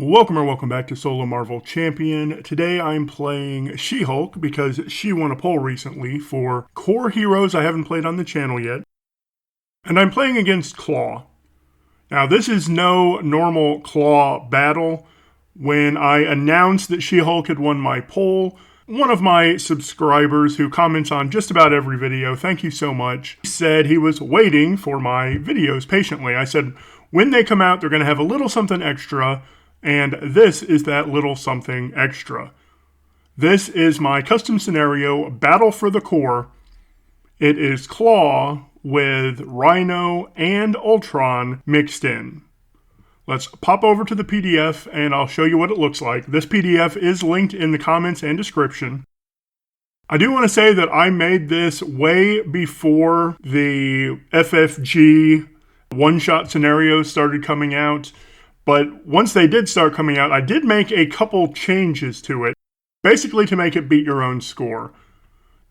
Welcome back to Solo Marvel Champion. Today I'm playing She-Hulk because she won a poll recently for core heroes I haven't played on the channel yet. And I'm playing against Klaw. Now this is no normal Klaw battle. When I announced that She-Hulk had won my poll, one of my subscribers who comments on just about every video, thank you so much, said he was waiting for my videos patiently. I said, when they come out, they're going to have a little something extra. And this is that little something extra. This is my custom scenario, Battle for the Core. It is Klaw with Rhino and Ultron mixed in. Let's pop over to the PDF and I'll show you what it looks like. This PDF is linked in the comments and description. I do want to say that I made this way before the FFG one-shot scenarios started coming out. But once they did start coming out, I did make a couple changes to it, basically to make it beat your own score.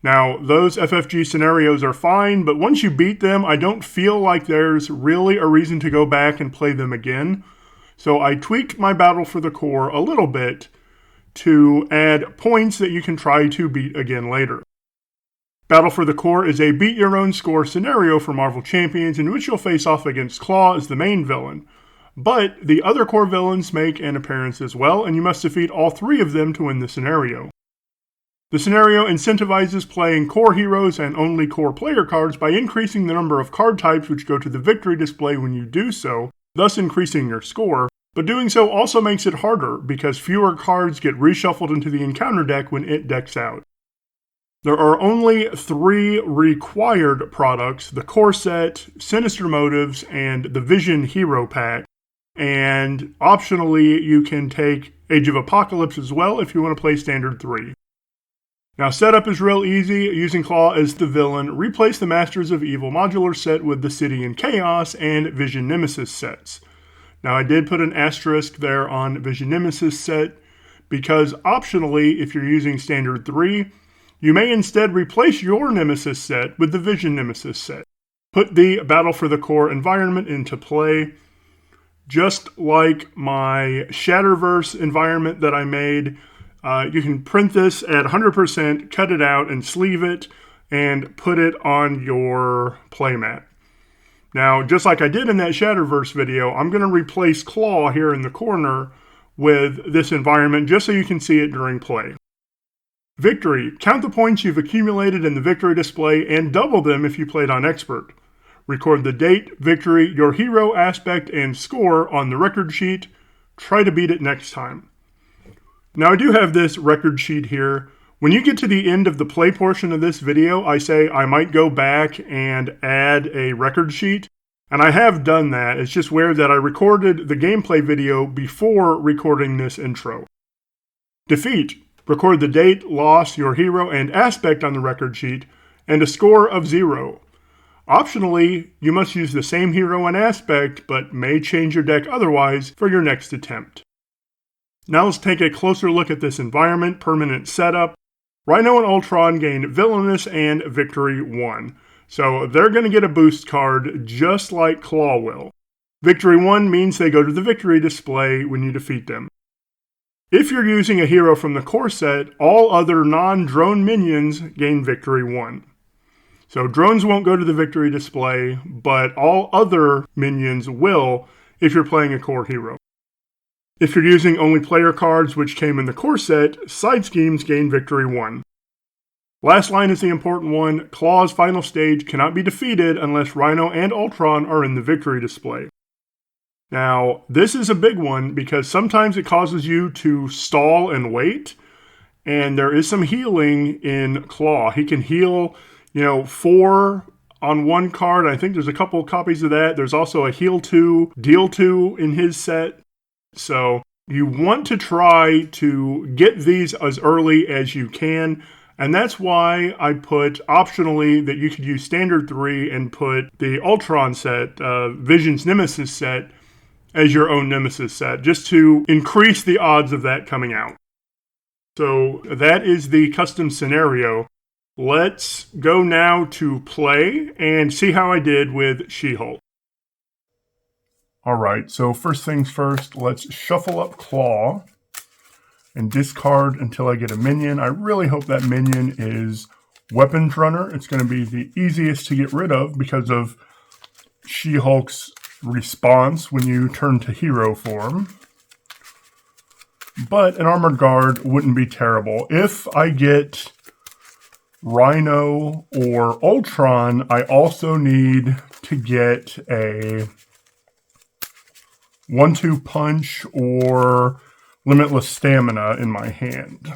Now, those FFG scenarios are fine, but once you beat them, I don't feel like there's really a reason to go back and play them again. So I tweaked my Battle for the Core a little bit to add points that you can try to beat again later. Battle for the Core is a beat your own score scenario for Marvel Champions in which you'll face off against Klaw as the main villain. But the other core villains make an appearance as well, and you must defeat all three of them to win the scenario. The scenario incentivizes playing core heroes and only core player cards by increasing the number of card types which go to the victory display when you do so, thus increasing your score, but doing so also makes it harder because fewer cards get reshuffled into the encounter deck when it decks out. There are only 3 required products: the core set, Sinister Motives, and the Vision Hero Pack. And optionally, you can take Age of Apocalypse as well if you want to play Standard 3. Now, setup is real easy. Using Klaw as the villain, replace the Masters of Evil modular set with the City and Chaos and Vision Nemesis sets. Now, I did put an asterisk there on Vision Nemesis set because optionally, if you're using Standard 3, you may instead replace your Nemesis set with the Vision Nemesis set. Put the Battle for the Core environment into play. Just like my Shatterverse environment that I made, you can print this at 100%, cut it out, and sleeve it, and put it on your playmat. Now, just like I did in that Shatterverse video, I'm going to replace Klaw here in the corner with this environment just so you can see it during play. Victory. Count the points you've accumulated in the victory display and double them if you played on Expert. Record the date, victory, your hero, aspect, and score on the record sheet. Try to beat it next time. Now I do have this record sheet here. When you get to the end of the play portion of this video, I say I might go back and add a record sheet. And I have done that. It's just weird that I recorded the gameplay video before recording this intro. Defeat. Record the date, loss, your hero, and aspect on the record sheet, and a score of 0. Optionally, you must use the same hero and aspect, but may change your deck otherwise for your next attempt. Now let's take a closer look at this environment, permanent setup. Rhino and Ultron gain Villainous and Victory 1. So they're going to get a boost card just like Klaw will. Victory 1 means they go to the victory display when you defeat them. If you're using a hero from the core set, all other non-drone minions gain Victory 1. So drones won't go to the victory display, but all other minions will if you're playing a core hero. If you're using only player cards which came in the core set, side schemes gain Victory 1. Last line is the important one. Klaw's final stage cannot be defeated unless Rhino and Ultron are in the victory display. Now, this is a big one because sometimes it causes you to stall and wait, and there is some healing in Klaw. He can heal 4 on one card. I think there's a couple copies of that. There's also a heal 2, deal 2 in his set. So you want to try to get these as early as you can. And that's why I put optionally that you could use Standard 3 and put the Ultron set, Vision's Nemesis set, as your own Nemesis set, just to increase the odds of that coming out. So that is the custom scenario. Let's go now to play and see how I did with She-Hulk. Alright, so first things first, let's shuffle up Claw and discard until I get a minion. I really hope that minion is Weapons Runner. It's going to be the easiest to get rid of because of She-Hulk's response when you turn to hero form. But an Armored Guard wouldn't be terrible. If I get Rhino or Ultron, I also need to get a 1-2 punch or limitless stamina in my hand.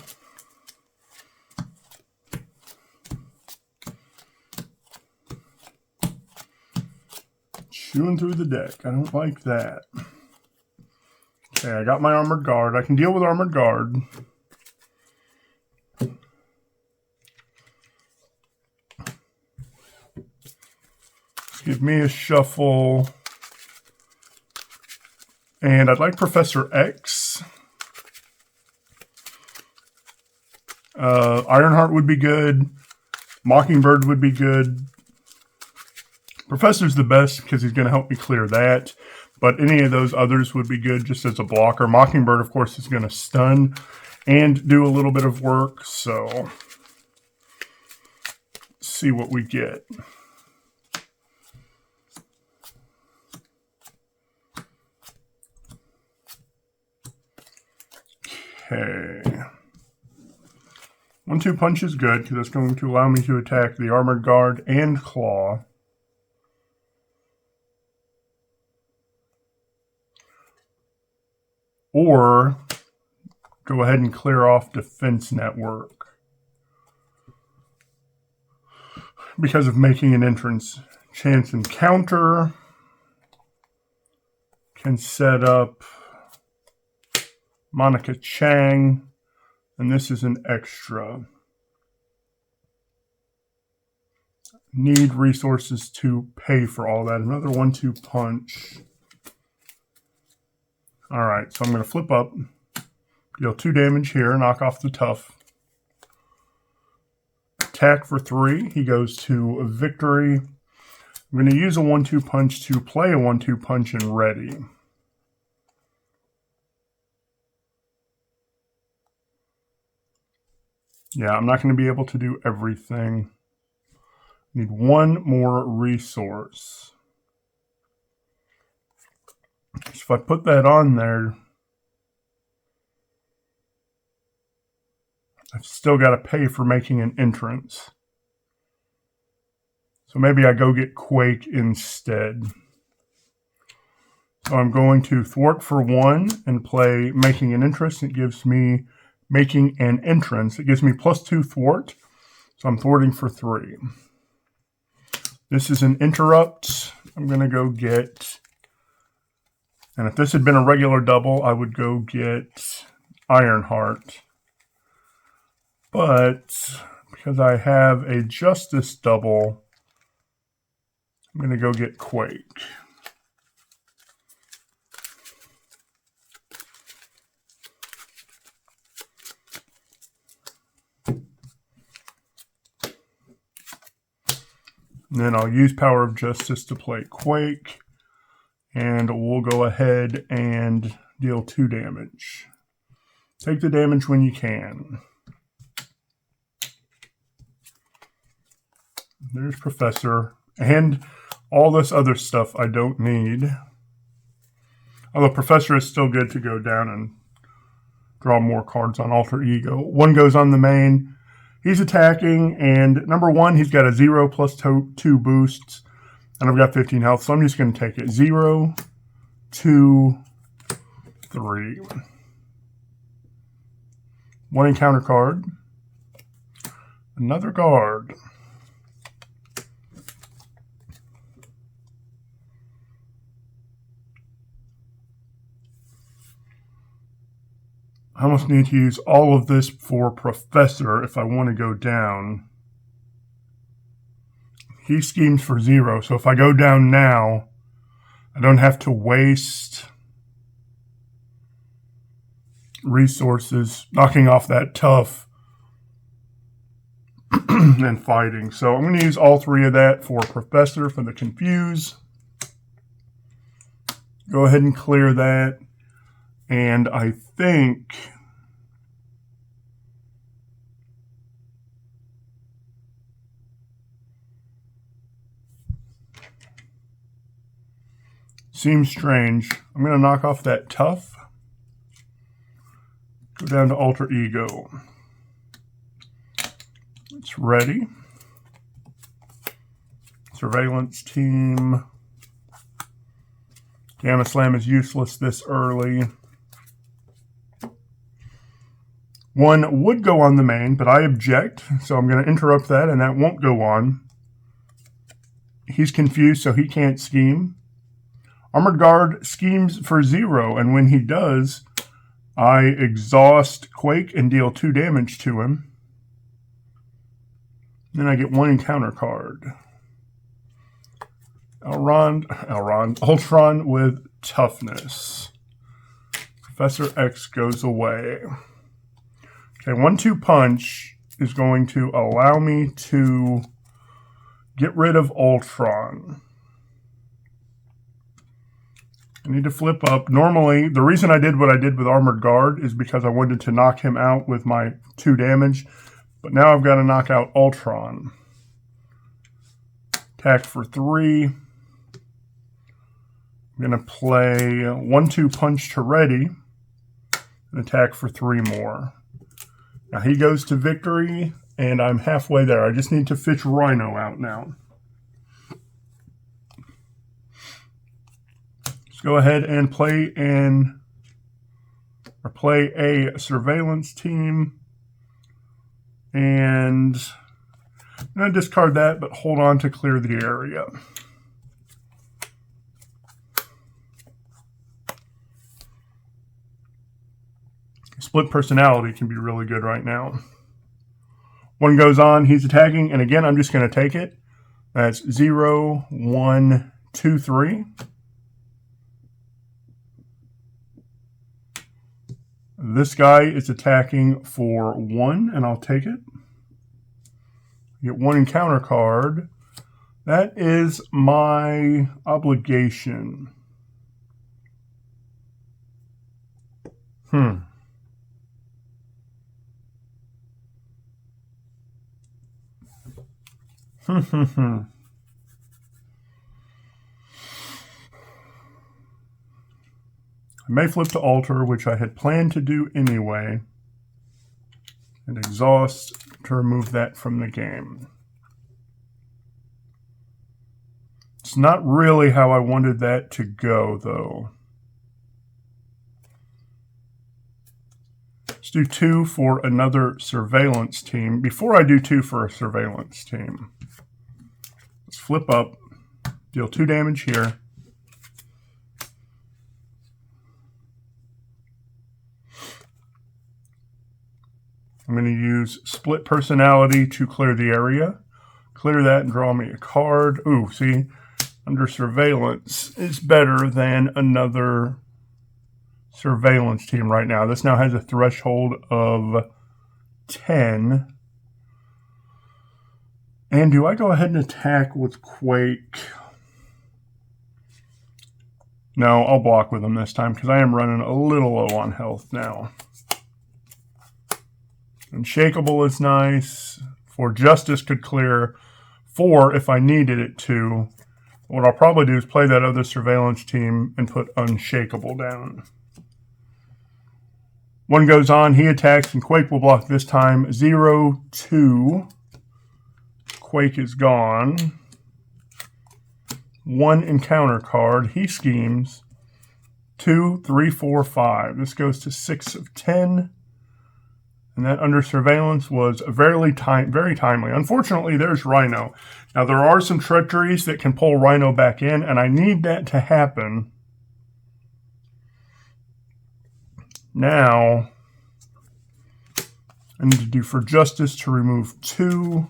Chewing through the deck. I don't like that. Okay, I got my Armored Guard. I can deal with Armored Guard. Give me a shuffle. And I'd like Professor X. Ironheart would be good. Mockingbird would be good. Professor's the best because he's going to help me clear that. But any of those others would be good just as a blocker. Mockingbird, of course, is going to stun and do a little bit of work. So, let's see what we get. Okay. 1-2 punch is good because it's going to allow me to attack the Armored Guard and Claw. Or go ahead and clear off Defense Network because of making an entrance. Chance Encounter can set up Monica Chang, and this is an extra. Need resources to pay for all that. Another 1-2 punch. Alright, so I'm going to flip up, deal 2 damage here, knock off the tough. Attack for 3. He goes to a victory. I'm going to use a 1-2 punch to play a 1-2 punch and ready. Yeah, I'm not going to be able to do everything. Need one more resource. So if I put that on there, I've still got to pay for making an entrance. So maybe I go get Quake instead. So I'm going to thwart for 1 and play making an entrance. It gives me making an entrance. It gives me +2 thwart. So I'm thwarting for 3. This is an interrupt. I'm going to go get... And if this had been a regular double, I would go get Ironheart. But because I have a Justice double, I'm going to go get Quake. And then I'll use Power of Justice to play Quake. And we'll go ahead and deal 2 damage. Take the damage when you can. There's Professor. And all this other stuff I don't need. Although Professor is still good to go down and draw more cards on Alter Ego. 1 goes on the main. He's attacking, and number 1, he's got a 0 plus 2 boosts. And I've got 15 health, so I'm just going to take it. 0, 2, 3. 1 encounter card. Another guard. I almost need to use all of this for Professor if I want to go down. He schemes for 0, so if I go down now, I don't have to waste resources knocking off that tough and fighting. So I'm going to use all 3 of that for Professor for the Confuse. Go ahead and clear that. And I think seems strange. I'm going to knock off that tough. Go down to alter ego. It's ready. Surveillance team. Gamma Slam is useless this early. One would go on the main, but I object, so I'm going to interrupt that, and that won't go on. He's confused, so he can't scheme. Armored Guard schemes for 0, and when he does, I exhaust Quake and deal 2 damage to him. Then I get 1 encounter card. Ultron with toughness. Professor X goes away. Okay, 1-2 punch is going to allow me to get rid of Ultron. I need to flip up. Normally, the reason I did what I did with Armored Guard is because I wanted to knock him out with my 2 damage. But now I've got to knock out Ultron. Attack for 3. I'm going to play 1-2 punch to ready. And attack for 3 more. Now he goes to victory, and I'm halfway there. I just need to fish Rhino out now. Go ahead and play a surveillance team, and I'm going to discard that, but hold on to clear the area. Split personality can be really good right now. One goes on, he's attacking, and again, I'm just going to take it. That's 0, 1, 2, 3. This guy is attacking for 1, and I'll take it. Get 1 encounter card. That is my obligation. I may flip to alter, which I had planned to do anyway, and exhaust to remove that from the game. It's not really how I wanted that to go, though. Let's do 2 for another surveillance team. Before I do 2 for a surveillance team, let's flip up, deal 2 damage here. I'm going to use split personality to clear the area. Clear that and draw me a card. Ooh, see, under surveillance is better than another surveillance team right now. This now has a threshold of 10. And do I go ahead and attack with Quake? No, I'll block with him this time because I am running a little low on health now. Unshakable is nice. For Justice could clear 4 if I needed it to. What I'll probably do is play that other surveillance team and put Unshakable down. One goes on, he attacks, and Quake will block this time. 0, 2. Quake is gone. 1 encounter card. He schemes. 2, 3, 4, 5. This goes to 6 of 10. And that under surveillance was very timely. Unfortunately, there's Rhino. Now, there are some treacheries that can pull Rhino back in, and I need that to happen. Now, I need to do for Justice to remove 2.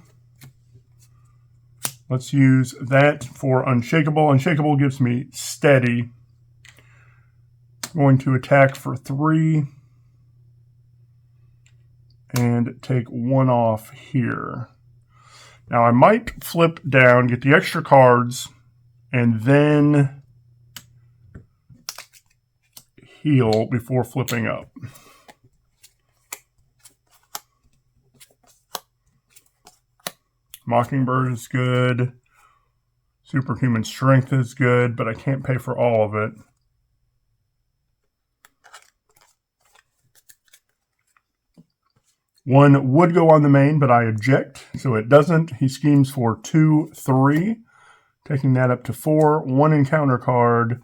Let's use that for Unshakable. Unshakable gives me steady. Going to attack for 3. And take 1 off here. Now I might flip down, get the extra cards, and then heal before flipping up. Mockingbird is good. Superhuman Strength is good, but I can't pay for all of it. One would go on the main, but I object, so it doesn't. He schemes for 2, 3, taking that up to 4. 1 encounter card.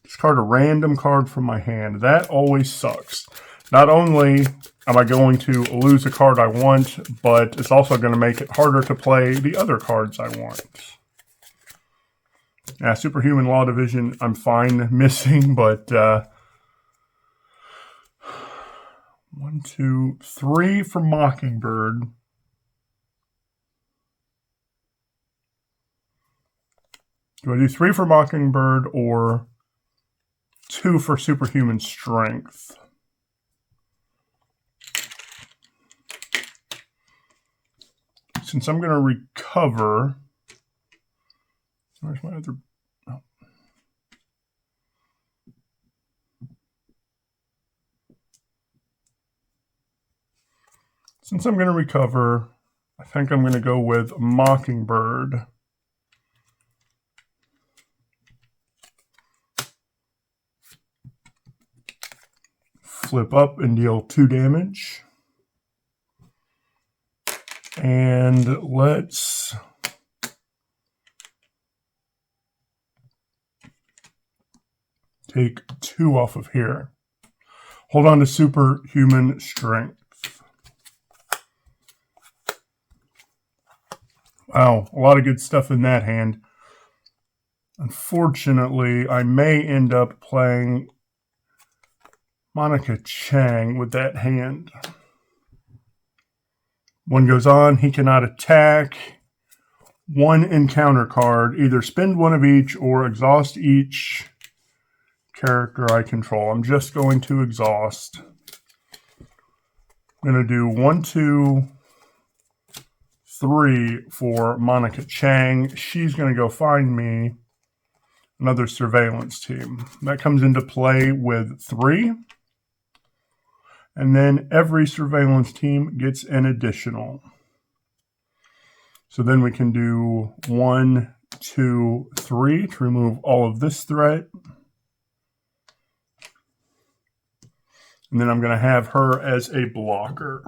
Discard a random card from my hand. That always sucks. Not only am I going to lose a card I want, but it's also going to make it harder to play the other cards I want. Yeah, Superhuman Law Division, I'm fine missing, but 1, 2, 3 for Mockingbird. Do I do 3 for Mockingbird or 2 for Superhuman Strength? Since I'm going to recover, where's my other? Oh. Since I'm going to recover, I think I'm going to go with Mockingbird. Flip up and deal 2 damage. And let's take 2 off of here. Hold on to Superhuman Strength. Wow, a lot of good stuff in that hand. Unfortunately, I may end up playing Monica Chang with that hand. 1 goes on, he cannot attack. 1 encounter card, either spend 1 of each or exhaust each character I control. I'm just going to exhaust. I'm going to do 1, 2, 3 for Monica Chang. She's going to go find me another surveillance team. That comes into play with 3. And then every surveillance team gets an additional. So then we can do 1, 2, 3 to remove all of this threat. And then I'm going to have her as a blocker.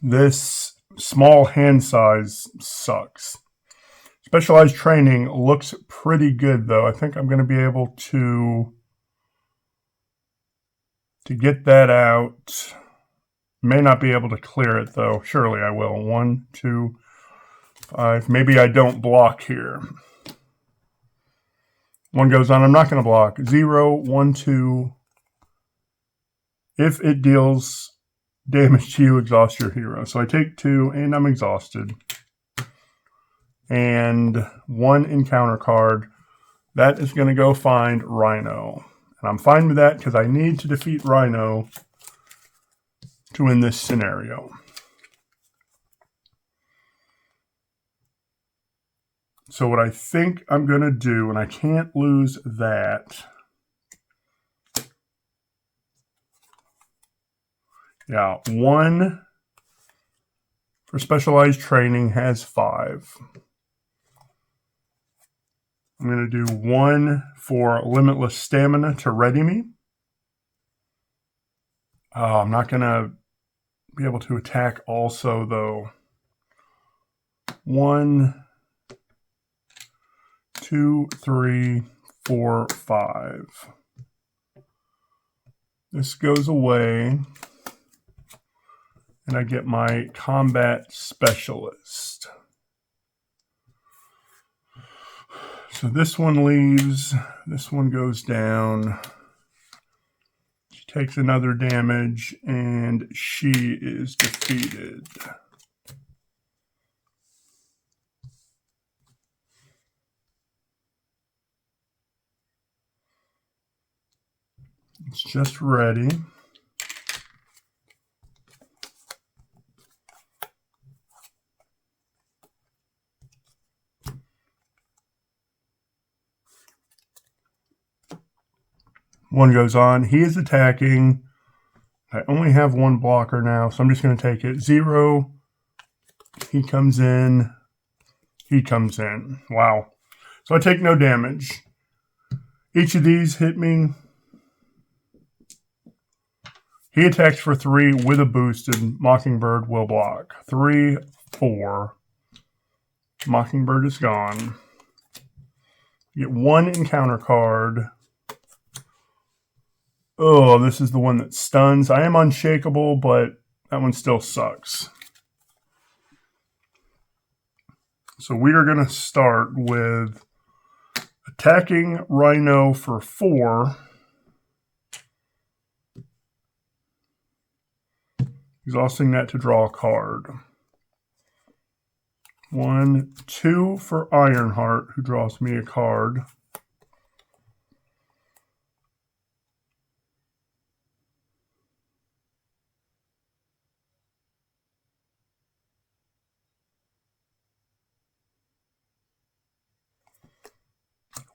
This small hand size sucks. Specialized Training looks pretty good, though. I think I'm going to be able to get that out. May not be able to clear it, though. Surely I will. 1, 2, 5. Maybe I don't block here. 1 goes on. I'm not going to block. 0, 1, 2. If it deals damage to you, exhaust your hero. So I take 2, and I'm exhausted. And 1 encounter card. That is going to go find Rhino. And I'm fine with that because I need to defeat Rhino to win this scenario. So what I think I'm going to do, and I can't lose that. Yeah, 1 for Specialized Training has 5. I'm going to do 1 for Limitless Stamina to ready me. I'm not going to be able to attack also, though. 1, 2, 3, 4, 5. This goes away. And I get my Combat Specialist. So this one leaves. This one goes down. She takes another damage, and she is defeated. It's just ready. 1 goes on. He is attacking. I only have 1 blocker now, so I'm just going to take it. 0. He comes in. He comes in. Wow. So I take no damage. Each of these hit me. He attacks for 3 with a boost, and Mockingbird will block. 3, 4. Mockingbird is gone. You get 1 encounter card. Oh, this is the one that stuns. I am unshakable, but that one still sucks. So we are going to start with attacking Rhino for 4. Exhausting that to draw a card. 1, 2 for Ironheart, who draws me a card.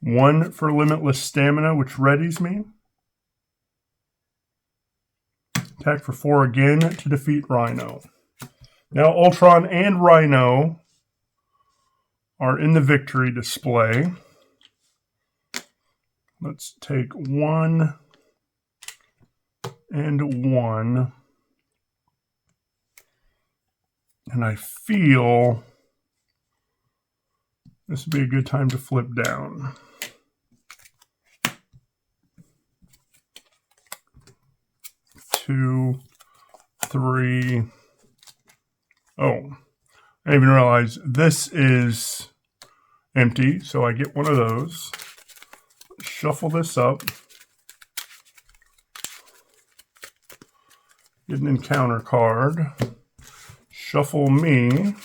One for Limitless Stamina, which readies me. Attack for 4 again to defeat Rhino. Now Ultron and Rhino are in the victory display. Let's take 1 and 1. And I feel this would be a good time to flip down. 2, 3. Oh, I didn't even realize this is empty, so I get one of those. Shuffle this up. Get an encounter card. Shuffle me.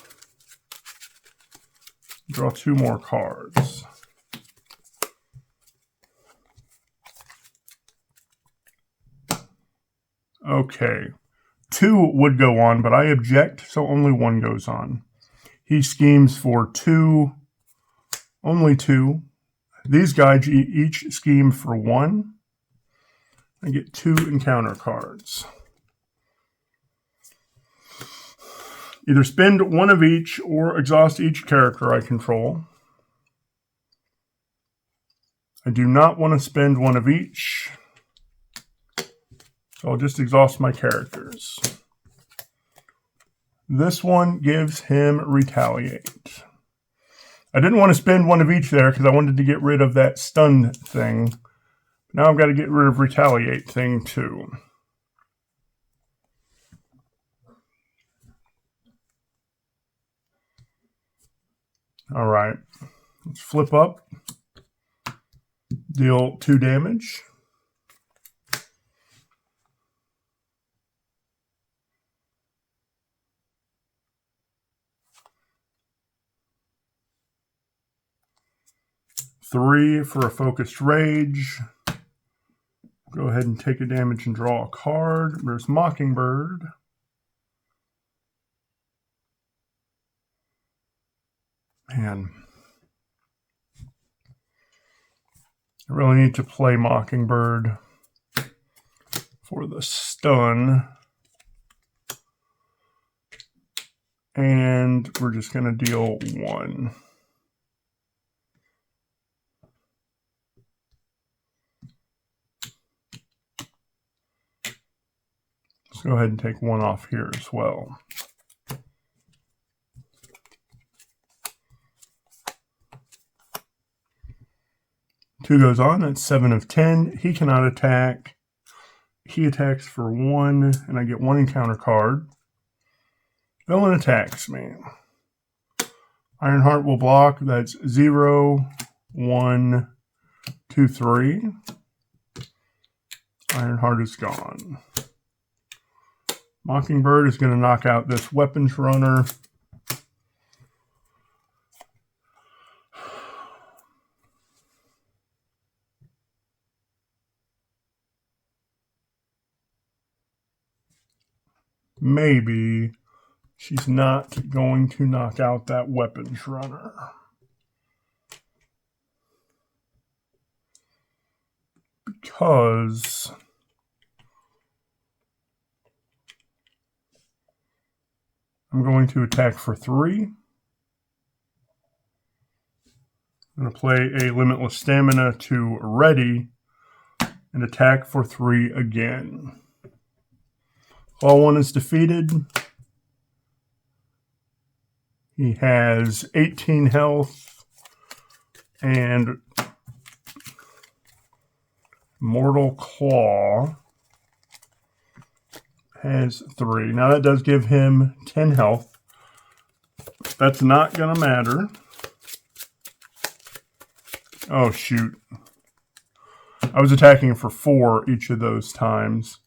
Draw 2 more cards. Okay. 2 would go on, but I object, so only 1 goes on. He schemes for 2, only 2. These guys each scheme for 1. I get 2 encounter cards. Either spend 1 of each or exhaust each character I control. I do not want to spend 1 of each. So I'll just exhaust my characters. This one gives him Retaliate. I didn't want to spend 1 of each there because I wanted to get rid of that stun thing. Now I've got to get rid of Retaliate thing too. All right. Let's flip up. Deal 2 damage. Three for a focused rage. Go ahead and take a damage and draw a card. There's Mockingbird. Man. I really need to play Mockingbird for the stun. And we're just going to deal 1. Let's go ahead and take 1 off here as well. Two goes on. That's 7 of 10. He cannot attack. He attacks for 1, and I get 1 encounter card. Villain attacks me. Ironheart will block. That's 0, 1, 2, 3. Ironheart is gone. Mockingbird is going to knock out this weapons runner. Maybe she's not going to knock out that weapons runner. because I'm going to attack for 3. I'm going to play a Limitless Stamina to ready and attack for 3 again. Claw 1 is defeated. He has 18 health and Mortal Claw has 3. Now that does give him 10 health. That's not going to matter. Oh, shoot. I was attacking for 4 each of those times,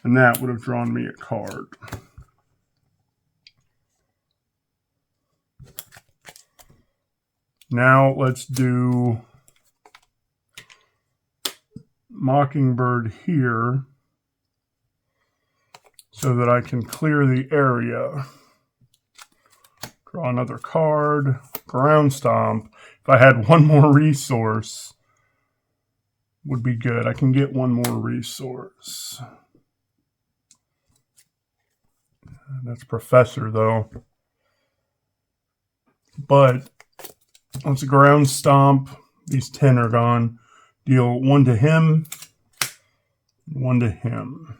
and that would have drawn me a card. Now let's do Mockingbird here so that I can clear the area. Draw another card. Ground Stomp. If I had one more resource, would be good. I can get one more resource. That's Professor, though. But let's Ground Stomp. These 10 are gone. Deal 1 to him, 1 to him.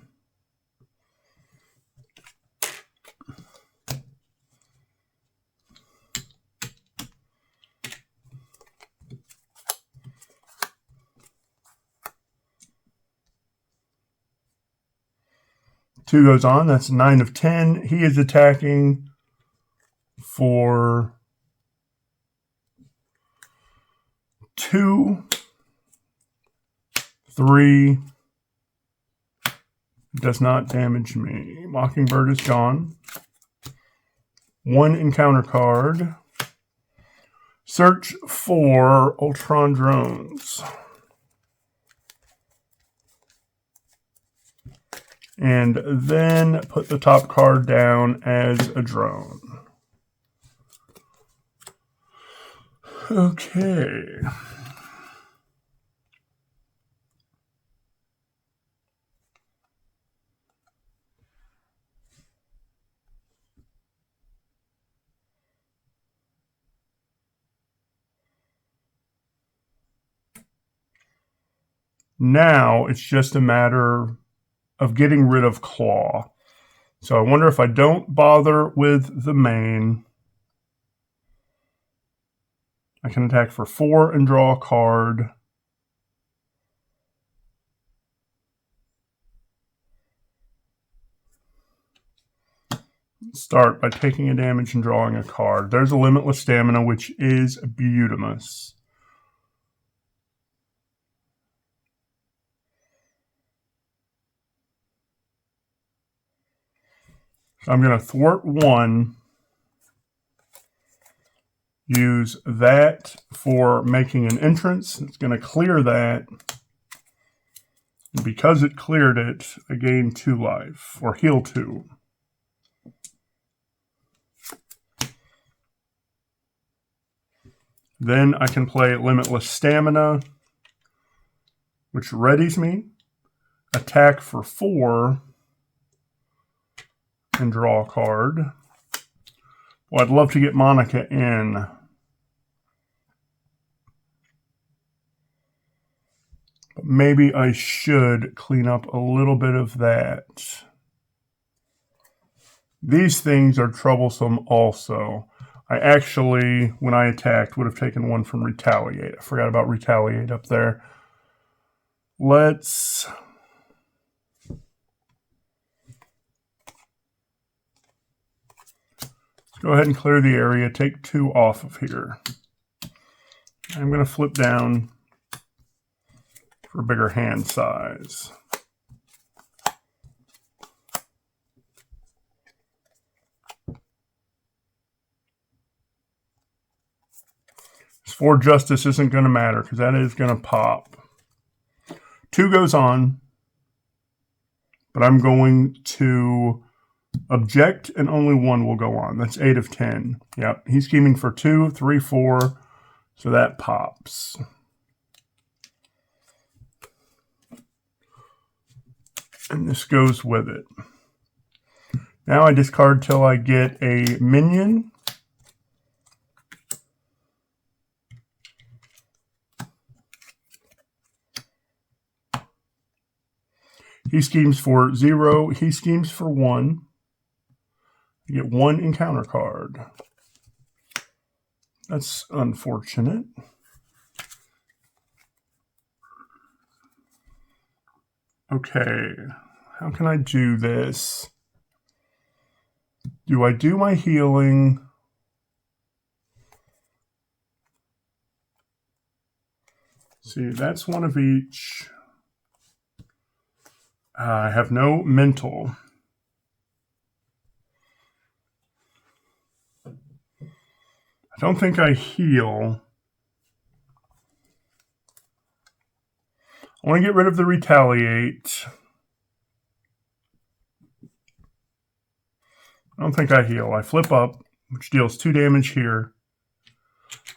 Two goes on. That's 9 of 10. He is attacking for 2, 3. Does not damage me. Mockingbird is gone. 1 encounter card. Search for Ultron drones. And then put the top card down as a drone. Okay. Now it's just a matter of getting rid of Claw. So I wonder if I don't bother with the main, I can attack for 4 and draw a card. Start by taking a damage and drawing a card. There's a Limitless Stamina, which is Beautimus. So I'm going to thwart 1. Use that for making an entrance. It's going to clear that. And because it cleared it, I gain 2 life, or heal 2. Then I can play Limitless Stamina, which readies me. Attack for 4 and draw a card. Well, I'd love to get Monica in. But maybe I should clean up a little bit of that. These things are troublesome also. I actually, when I attacked, would have taken 1 from Retaliate. I forgot about Retaliate up there. Let's go ahead and clear the area. Take 2 off of here. I'm going to flip down for a bigger hand size. This 4 Justice isn't going to matter because that is going to pop. 2 goes on, but I'm going to object and only 1 will go on. That's 8 of 10. Yep, he's scheming for 2, 3, 4, so that pops. And this goes with it. Now I discard till I get a minion. He schemes for 0. He schemes for 1. You get 1 encounter card. That's unfortunate. Okay, how can I do this? Do I do my healing? See, that's 1 of each. I have no mental. I don't think I heal. I want to get rid of the retaliate. I don't think I heal. I flip up, which deals 2 damage here.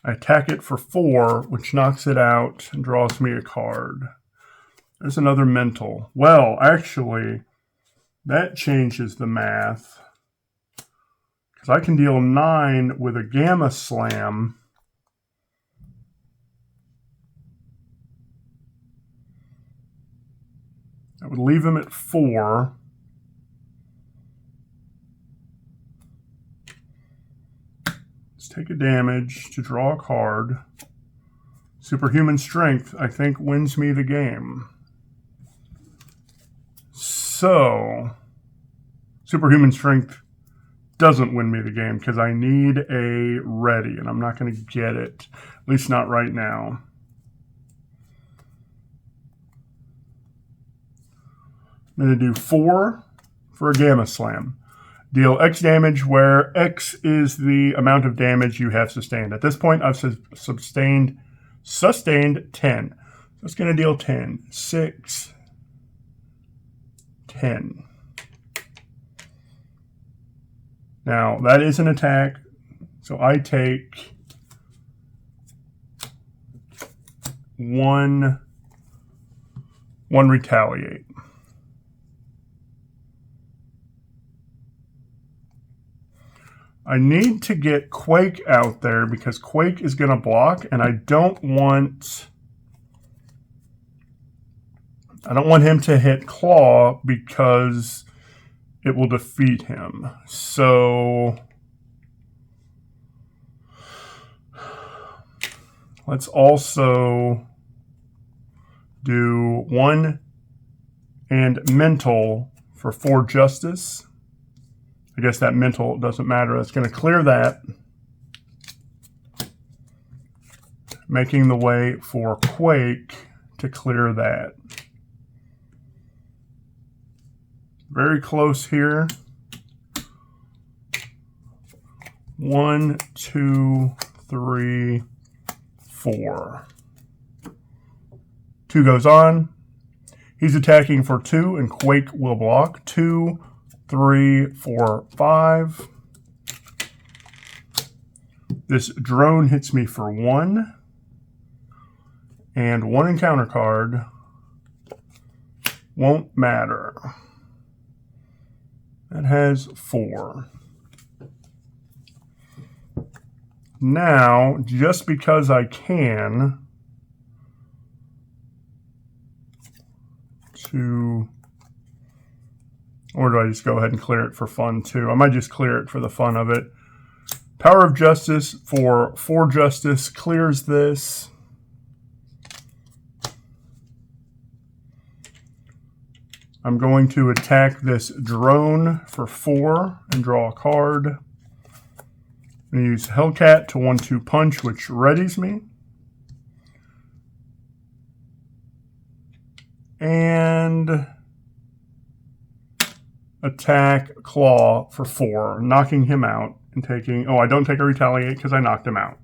I attack it for 4, which knocks it out and draws me a card. There's another mental. Well, actually, that changes the math. Because I can deal 9 with a Gamma Slam. That would leave him at 4. Let's take a damage to draw a card. Superhuman Strength, I think, wins me the game. So, Superhuman Strength doesn't win me the game because I need a ready, and I'm not going to get it, at least not right now. I'm going to do 4 for a Gamma Slam. Deal X damage where X is the amount of damage you have sustained. At this point, I've sustained 10. So it's going to deal 10. 6, 10. Now, that is an attack, so I take 1 retaliate. I need to get Quake out there because Quake is going to block, and I don't want him to hit Claw because it will defeat him. So let's also do 1 and mental for 4 justice. I guess that mental doesn't matter. That's going to clear that. Making the way for Quake to clear that. Very close here. 1, 2, 3, 4. 2 goes on. He's attacking for 2, and Quake will block. 2, 3, 4, 5. This drone hits me for 1. And 1 encounter card won't matter. That has 4. Now, just because I can, or do I just go ahead and clear it for fun too? I might just clear it for the fun of it. Power of Justice for 4 justice clears this. I'm going to attack this drone for 4 and draw a card. I'm going to use Hellcat to 1-2 punch, which readies me. And attack Claw for 4, knocking him out and taking... Oh, I don't take a retaliate because I knocked him out.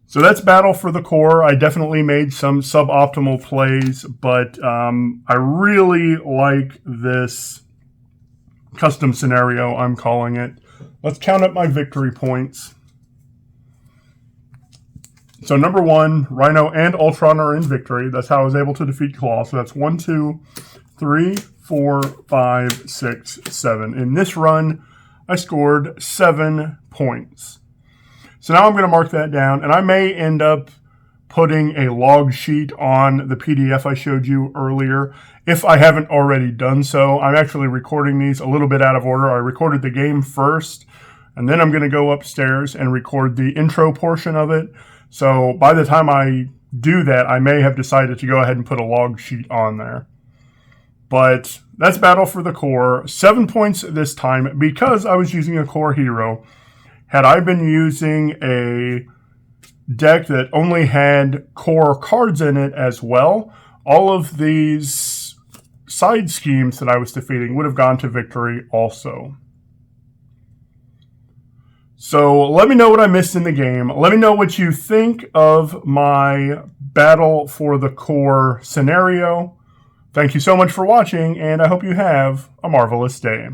So that's battle for the core. I definitely made some suboptimal plays, but I really like this custom scenario, I'm calling it. Let's count up my victory points. So number 1, Rhino and Ultron are in victory. That's how I was able to defeat Claw. So that's 1, 2, 3, 4, 5, 6, 7. In this run, I scored 7 points. So now I'm going to mark that down, and I may end up putting a log sheet on the PDF I showed you earlier if I haven't already done so. I'm actually recording these a little bit out of order. I recorded the game first, and then I'm going to go upstairs and record the intro portion of it. So by the time I do that, I may have decided to go ahead and put a log sheet on there. But that's Battle for the Core. 7 points this time because I was using a core hero. Had I been using a deck that only had core cards in it as well, all of these side schemes that I was defeating would have gone to victory also. So let me know what I missed in the game. Let me know what you think of my Battle for the Core scenario. Thank you so much for watching, and I hope you have a marvelous day.